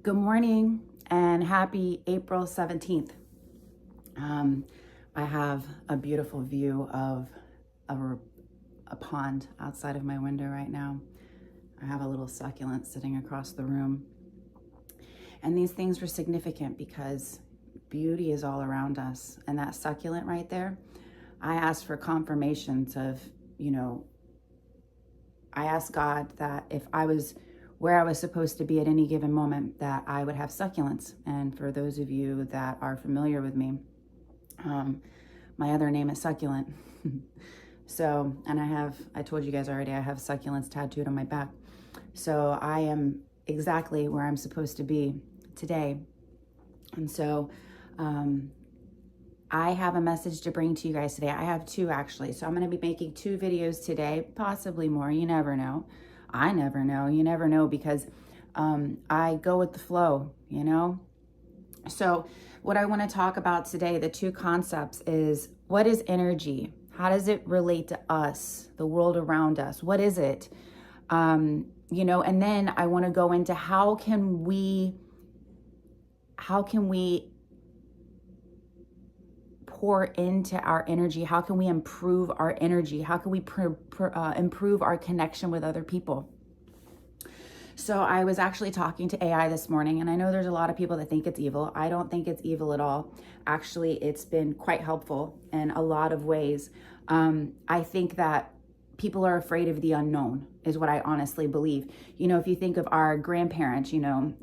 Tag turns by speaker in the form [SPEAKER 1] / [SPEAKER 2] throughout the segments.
[SPEAKER 1] Good morning and happy April 17th. I have a beautiful view of a pond outside of my window right now. I have a little succulent sitting across the room. And these things were significant because beauty is all around us. And that succulent right there, I asked for confirmations of, I asked God that if I was where I was supposed to be at any given moment, that I would have succulents. And for those of you that are familiar with me, my other name is Succulent. So, and I told you guys already, I have succulents tattooed on my back. So I am exactly where I'm supposed to be today. And so I have a message to bring to you guys today. I have two actually. So I'm going to be making two videos today, possibly more. You never know. I never know. You never know because I go with the flow, So what I want to talk about today, the two concepts is, what is energy? How does it relate to us, the world around us? What is it? And then I want to go into how can we pour into our energy? How can we improve our energy? How can we improve our connection with other people? So I was actually talking to AI this morning, and I know there's a lot of people that think it's evil. I don't think it's evil at all. Actually, it's been quite helpful in a lot of ways. I think that people are afraid of the unknown is what I honestly believe. If you think of our grandparents,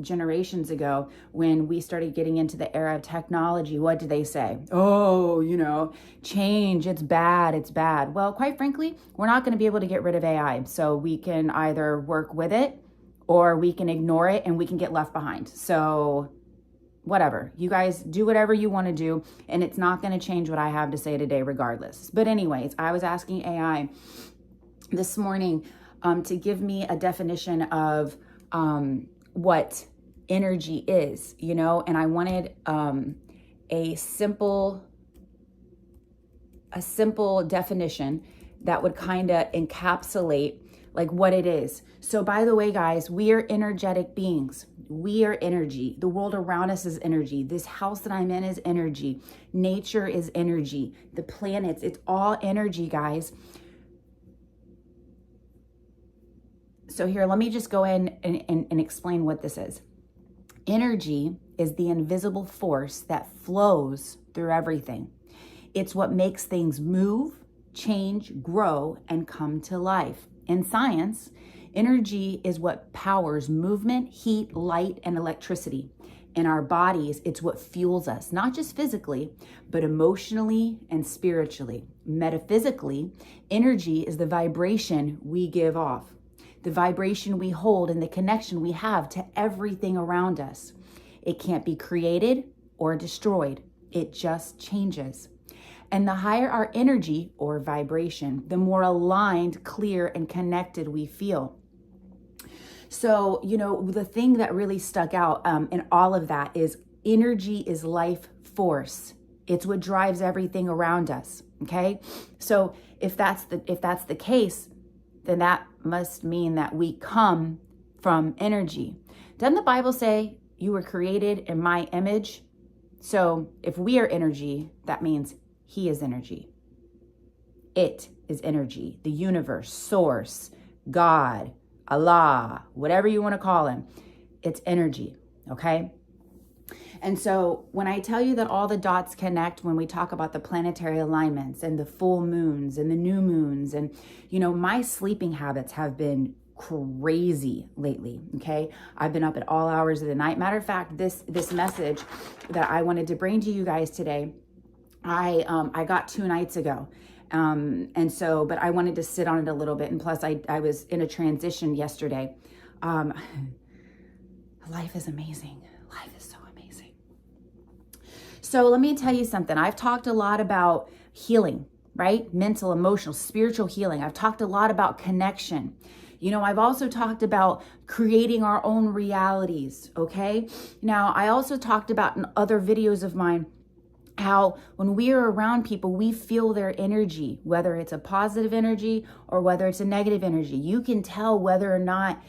[SPEAKER 1] generations ago, when we started getting into the era of technology, what did they say? Oh, change, it's bad, it's bad. Well, quite frankly, we're not going to be able to get rid of AI. So we can either work with it or we can ignore it and we can get left behind. So whatever, you guys do whatever you want to do, and it's not going to change what I have to say today regardless. But anyways, I was asking AI this morning to give me a definition of what energy is, and I wanted a simple definition that would kind of encapsulate like what it is. So by the way, guys, we are energetic beings. We are energy. The world around us is energy. This house that I'm in is energy. Nature is energy. The planets, it's all energy, guys. So here, let me just go in and explain what this is. Energy is the invisible force that flows through everything. It's what makes things move, change, grow, and come to life. In science, energy is what powers movement, heat, light, and electricity. In our bodies, it's what fuels us, not just physically, but emotionally and spiritually. Metaphysically, energy is the vibration we give off, the vibration we hold, and the connection we have to everything around us. It can't be created or destroyed. It just changes. And the higher our energy or vibration, the more aligned, clear, and connected we feel. So, the thing that really stuck out in all of that is energy is life force. It's what drives everything around us. Okay. So if that's the case, then that must mean that we come from energy. Doesn't the Bible say you were created in my image? So if we are energy, that means He is energy. It is energy. The universe, source, God, Allah, whatever you want to call Him, it's energy, okay? And so when I tell you that all the dots connect, when we talk about the planetary alignments and the full moons and the new moons, and, my sleeping habits have been crazy lately, okay? I've been up at all hours of the night. Matter of fact, this message that I wanted to bring to you guys today, I got 2 nights ago. But I wanted to sit on it a little bit. And plus I was in a transition yesterday. Life is amazing. Life is so amazing. So let me tell you something. I've talked a lot about healing, right? Mental, emotional, spiritual healing. I've talked a lot about connection. I've also talked about creating our own realities. Okay. Now I also talked about in other videos of mine how when we are around people, we feel their energy, whether it's a positive energy or whether it's a negative energy. You can tell whether or not,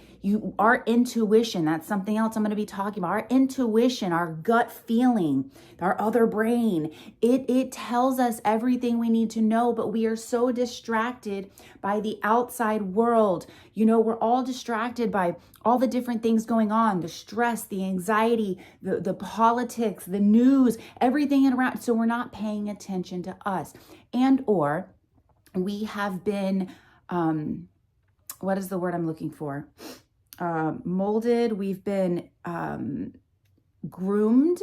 [SPEAKER 1] Our intuition, that's something else I'm going to be talking about. Our intuition, our gut feeling, our other brain, it tells us everything we need to know, but we are so distracted by the outside world. We're all distracted by all the different things going on, the stress, the anxiety, the politics, the news, everything around. So we're not paying attention to us. Or we have been, what is the word I'm looking for? Molded. We've been groomed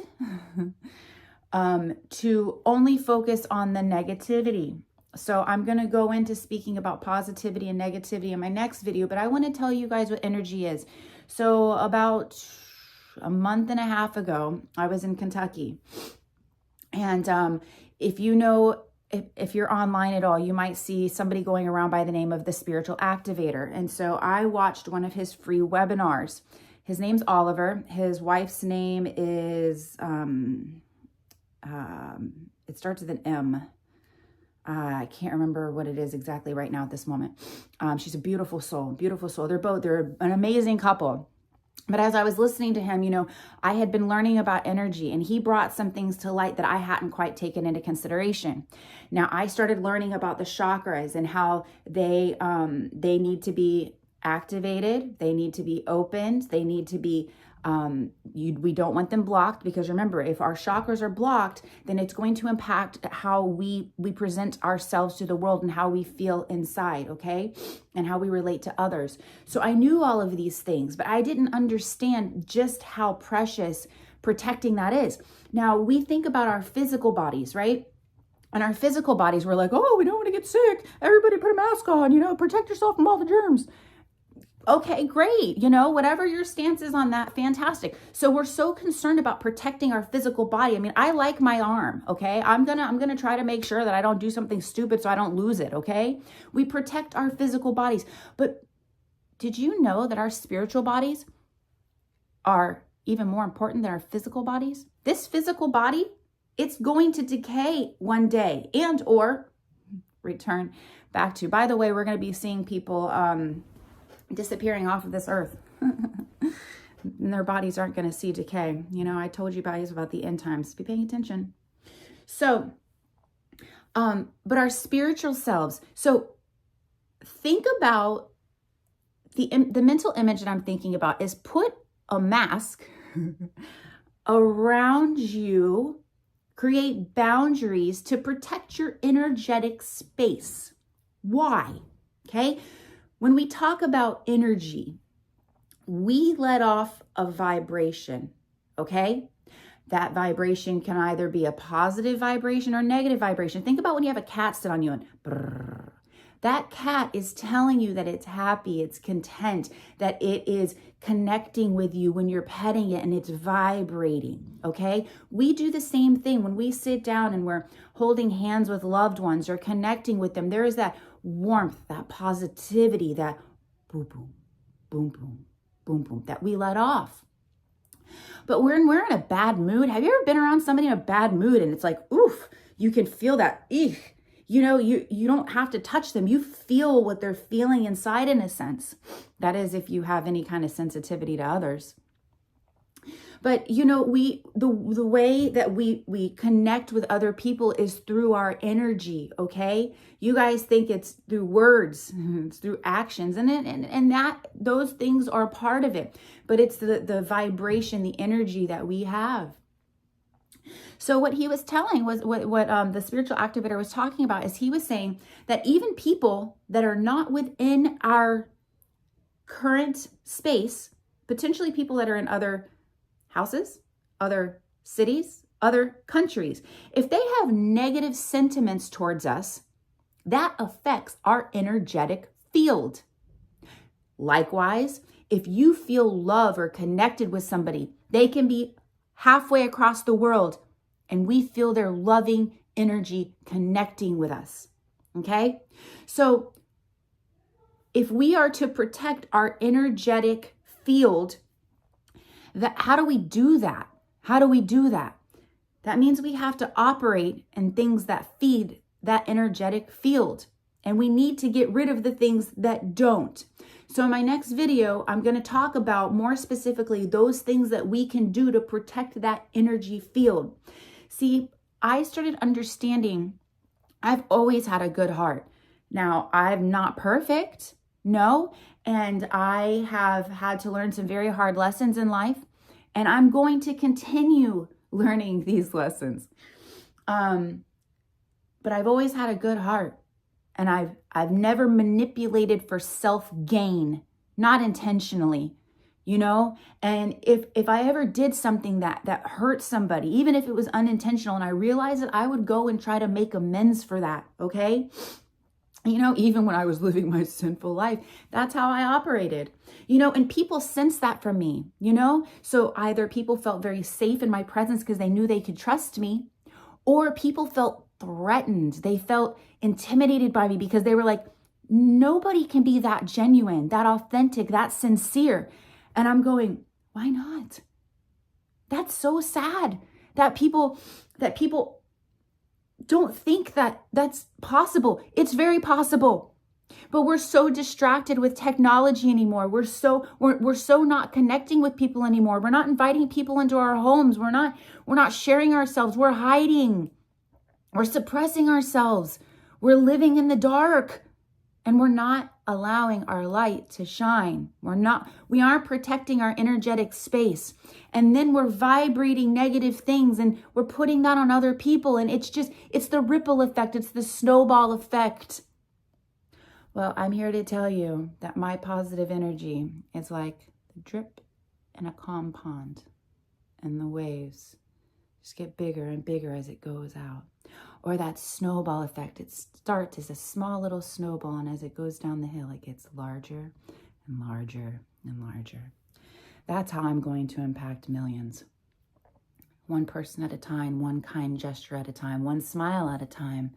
[SPEAKER 1] to only focus on the negativity. So I'm going to go into speaking about positivity and negativity in my next video, but I want to tell you guys what energy is. So about a month and a half ago, I was in Kentucky. And if you're online at all, you might see somebody going around by the name of the Spiritual Activator. And so I watched one of his free webinars. His name's Oliver. His wife's name is, it starts with an M. I can't remember what it is exactly right now at this moment. She's a beautiful soul, beautiful soul. They're an amazing couple. But as I was listening to him, I had been learning about energy, and he brought some things to light that I hadn't quite taken into consideration. Now, I started learning about the chakras and how they need to be activated. They need to be opened. They need to be, we don't want them blocked, because remember, if our chakras are blocked, then it's going to impact how we present ourselves to the world and how we feel inside, okay? And how we relate to others. So I knew all of these things, but I didn't understand just how precious protecting that is. Now, we think about our physical bodies, right? And our physical bodies, we're like, oh, we don't want to get sick. Everybody put a mask on, protect yourself from all the germs. Okay, great. Whatever your stance is on that, fantastic. So we're so concerned about protecting our physical body. I mean, I like my arm, okay? I'm gonna try to make sure that I don't do something stupid so I don't lose it, okay? We protect our physical bodies. But did you know that our spiritual bodies are even more important than our physical bodies? This physical body, it's going to decay one day or return back to. By the way, we're going to be seeing people disappearing off of this earth. And their bodies aren't going to see decay. I told you guys about the end times. Be paying attention. So, but our spiritual selves. So think about the mental image that I'm thinking about is put a mask around you, create boundaries to protect your energetic space. Why? Okay. When we talk about energy, we let off a vibration, okay? That vibration can either be a positive vibration or negative vibration. Think about when you have a cat sit on you and brrr. That cat is telling you that it's happy, it's content, that it is connecting with you when you're petting it and it's vibrating, okay? We do the same thing when we sit down and we're holding hands with loved ones or connecting with them. There is that warmth, that positivity, that boom, boom, boom, boom, boom, boom, that we let off. But when we're in a bad mood, have you ever been around somebody in a bad mood and it's like, oof, you can feel that, eek. You don't have to touch them. You feel what they're feeling inside in a sense. That is if you have any kind of sensitivity to others. But the way that we connect with other people is through our energy, okay? You guys think it's through words, it's through actions, and that those things are part of it. But it's the vibration, the energy that we have. So what he was telling was what the spiritual activator was talking about is he was saying that even people that are not within our current space, potentially people that are in other houses, other cities, other countries, if they have negative sentiments towards us, that affects our energetic field. Likewise, if you feel love or connected with somebody, they can be halfway across the world and we feel their loving energy connecting with us. Okay? So if we are to protect our energetic field, how do we do that? How do we do that? That means we have to operate in things that feed that energetic field. And we need to get rid of the things that don't. So in my next video, I'm going to talk about more specifically those things that we can do to protect that energy field. See, I started understanding I've always had a good heart. Now, I'm not perfect, no, and I have had to learn some very hard lessons in life, and I'm going to continue learning these lessons. But I've always had a good heart, and I've never manipulated for self-gain, not intentionally, you know? And if I ever did something that hurt somebody, even if it was unintentional, and I realized it, I would go and try to make amends for that, okay? You know, even when I was living my sinful life, that's how I operated, you know, and people sensed that from me, you know? So either people felt very safe in my presence because they knew they could trust me, or people felt threatened. They felt intimidated by me because they were like, nobody can be that genuine, that authentic, that sincere. And I'm going, why not? That's so sad that people don't think that that's possible. It's very possible. But we're so distracted with technology anymore. We're so not connecting with people anymore. We're not inviting people into our homes. We're not sharing ourselves. We're hiding. We're suppressing ourselves. We're living in the dark, and we're not allowing our light to shine. We aren't protecting our energetic space. And then we're vibrating negative things, and we're putting that on other people. And it's the ripple effect. It's the snowball effect. Well, I'm here to tell you that my positive energy is like the drip in a calm pond, and the waves just get bigger and bigger as it goes out. Or that snowball effect. It starts as a small little snowball, and as it goes down the hill, it gets larger and larger and larger. That's how I'm going to impact millions. One person at a time, one kind gesture at a time, one smile at a time,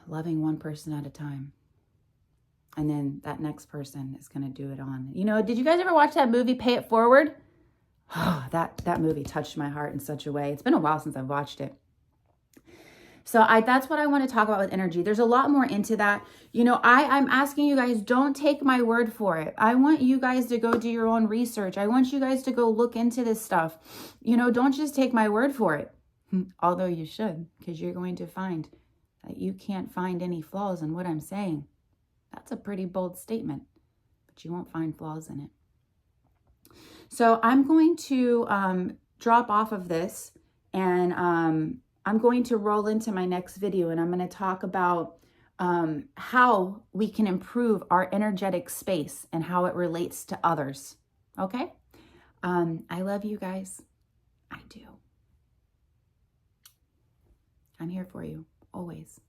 [SPEAKER 1] loving one person at a time. And then that next person is going to do it on. You know, did you guys ever watch that movie, Pay It Forward? Oh, that movie touched my heart in such a way. It's been a while since I've watched it. So that's what I want to talk about with energy. There's a lot more into that. You know, I'm asking you guys, don't take my word for it. I want you guys to go do your own research. I want you guys to go look into this stuff. You know, don't just take my word for it. Although you should, because you're going to find that you can't find any flaws in what I'm saying. That's a pretty bold statement, but you won't find flaws in it. So I'm going to drop off of this, and I'm going to roll into my next video, and I'm going to talk about how we can improve our energetic space and how it relates to others. Okay? I love you guys. I do. I'm here for you, always.